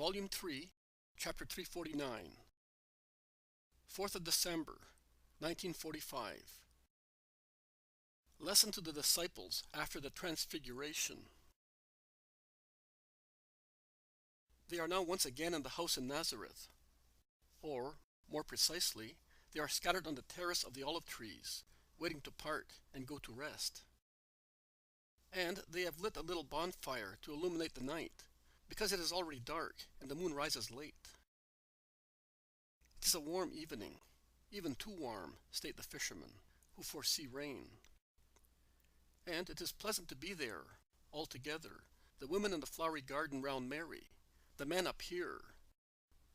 Volume 3, Chapter 349. 4th of December, 1945. Lesson to the Disciples after the Transfiguration. They are now once again in the house in Nazareth, or, more precisely, they are scattered on the terrace of the olive trees, waiting to part and go to rest. And they have lit a little bonfire to illuminate the night, because it is already dark and the moon rises late. It is a warm evening, even too warm, state the fishermen, who foresee rain. And it is pleasant to be there, all together, the women in the flowery garden round Mary, the men up here,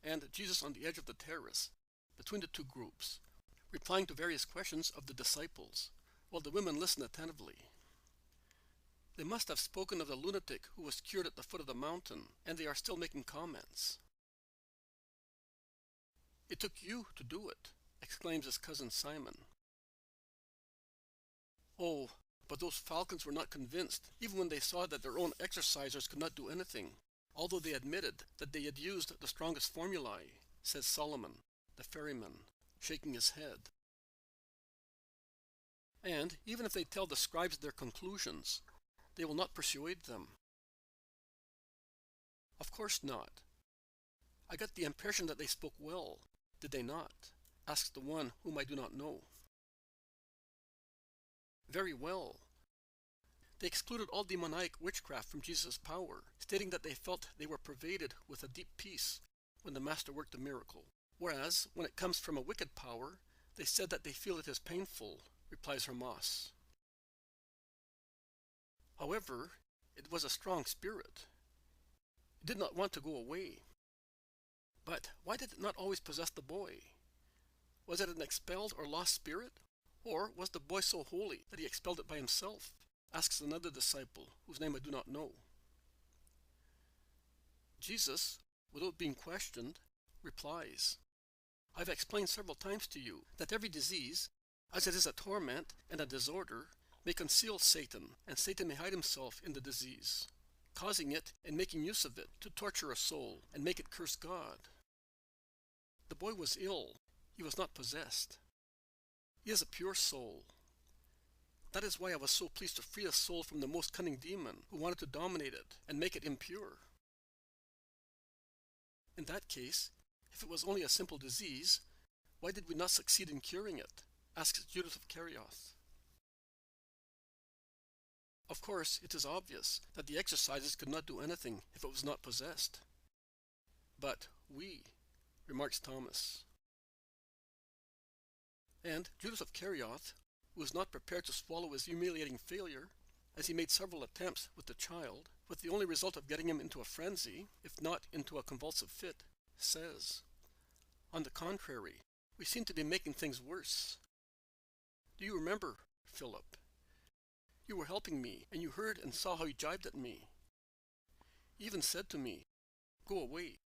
and Jesus on the edge of the terrace, between the two groups, replying to various questions of the disciples, while the women listen attentively. They must have spoken of the lunatic who was cured at the foot of the mountain, and they are still making comments. "It took you to do it," exclaims his cousin Simon. "Oh, but those falcons were not convinced, even when they saw that their own exorcisers could not do anything, although they admitted that they had used the strongest formulae," says Solomon, the ferryman, shaking his head. "And even if they tell the scribes their conclusions, they will not persuade them." "Of course not. I got the impression that they spoke well, did they not?" asks the one whom I do not know. "Very well. They excluded all demoniac witchcraft from Jesus' power, stating that they felt they were pervaded with a deep peace when the Master worked a miracle. Whereas, when it comes from a wicked power, they said that they feel it is painful," replies Hermas. "However, it was a strong spirit. It did not want to go away. But why did it not always possess the boy? Was it an expelled or lost spirit? Or was the boy so holy that he expelled it by himself?" asks another disciple, whose name I do not know. Jesus, without being questioned, replies, "I've explained several times to you that every disease, as it is a torment and a disorder, may conceal Satan, and Satan may hide himself in the disease, causing it and making use of it to torture a soul and make it curse God. The boy was ill, he was not possessed. He is a pure soul. That is why I was so pleased to free a soul from the most cunning demon who wanted to dominate it and make it impure." "In that case, if it was only a simple disease, why did we not succeed in curing it?" asks Judas of Kerioth. "Of course, it is obvious that the exorcisers could not do anything if it was not possessed. But we," remarks Thomas. And Judas of Kerioth, who was not prepared to swallow his humiliating failure, as he made several attempts with the child, with the only result of getting him into a frenzy, if not into a convulsive fit, says, "On the contrary, we seem to be making things worse. Do you remember, Philip? You were helping me, and you heard and saw how you jibed at me. You even said to me, 'Go away.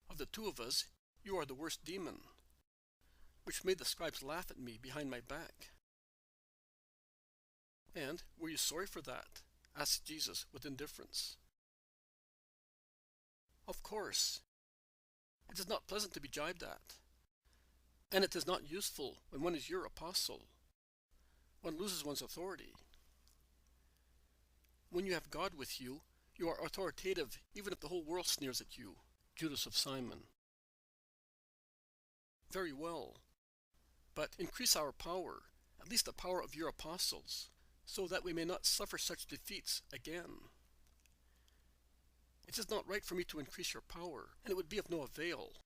Of the two of us, you are the worst demon,' which made the scribes laugh at me behind my back." "And were you sorry for that?" asks Jesus with indifference. "Of course. It is not pleasant to be jibed at. And it is not useful when one is your apostle. One loses one's authority. When you have God with you, you are authoritative even if the whole world sneers at you." Judas of Simon. "Very well. But increase our power, at least the power of your apostles, so that we may not suffer such defeats again." "It is not right for me to increase your power, and it would be of no avail.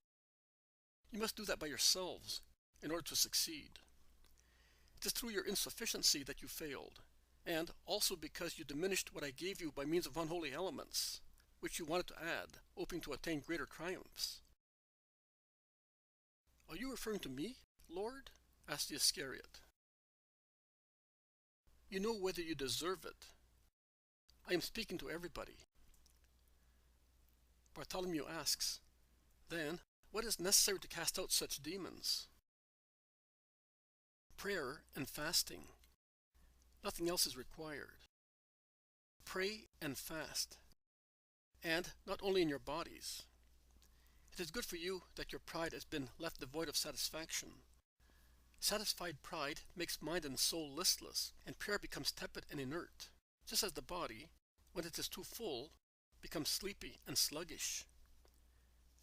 You must do that by yourselves, in order to succeed. It is through your insufficiency that you failed, and also because you diminished what I gave you by means of unholy elements, which you wanted to add, hoping to attain greater triumphs." "Are you referring to me, Lord?" asked the Iscariot. "You know whether you deserve it. I am speaking to everybody." Bartholomew asks, "Then, what is necessary to cast out such demons?" "Prayer and fasting. Nothing else is required. Pray and fast. And not only in your bodies, It is good for you that your pride has been left devoid of satisfaction. Satisfied pride makes mind and soul listless, and prayer becomes tepid and inert, just as the body, when it is too full, becomes sleepy and sluggish.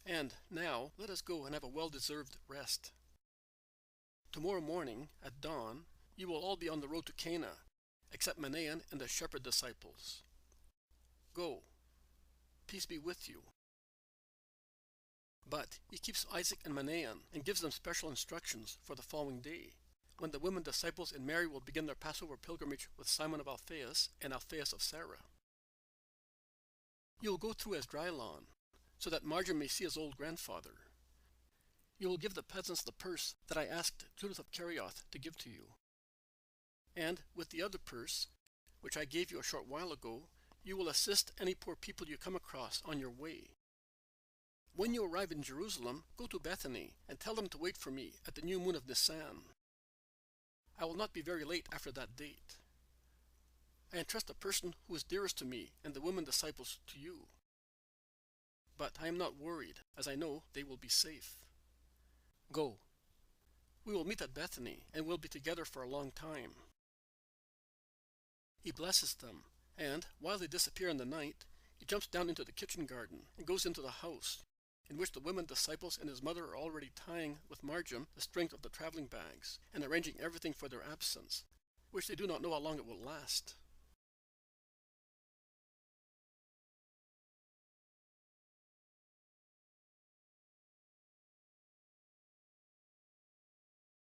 And now let us go and have a well-deserved rest. Tomorrow morning, at dawn, you will all be on the road to Cana, except Manaen and the shepherd disciples. Go. Peace be with you. But he keeps Isaac and Manaen and gives them special instructions for the following day, when the women disciples and Mary will begin their Passover pilgrimage with Simon of Alphaeus and Alphaeus of Sarah. You will go through as dry lawn, so that Margin may see his old grandfather. You will give the peasants the purse that I asked Judith of Kerioth to give to you. And with the other purse, which I gave you a short while ago, you will assist any poor people you come across on your way. When you arrive in Jerusalem, go to Bethany and tell them to wait for me at the new moon of Nisan. I will not be very late after that date. I entrust the person who is dearest to me and the women disciples to you. But I am not worried, as I know they will be safe. Go. We will meet at Bethany, and we'll be together for a long time. He blesses them, and, while they disappear in the night, he jumps down into the kitchen garden and goes into the house, in which the women disciples and his mother are already tying with margin the strings of the traveling bags, and arranging everything for their absence, which they do not know how long it will last.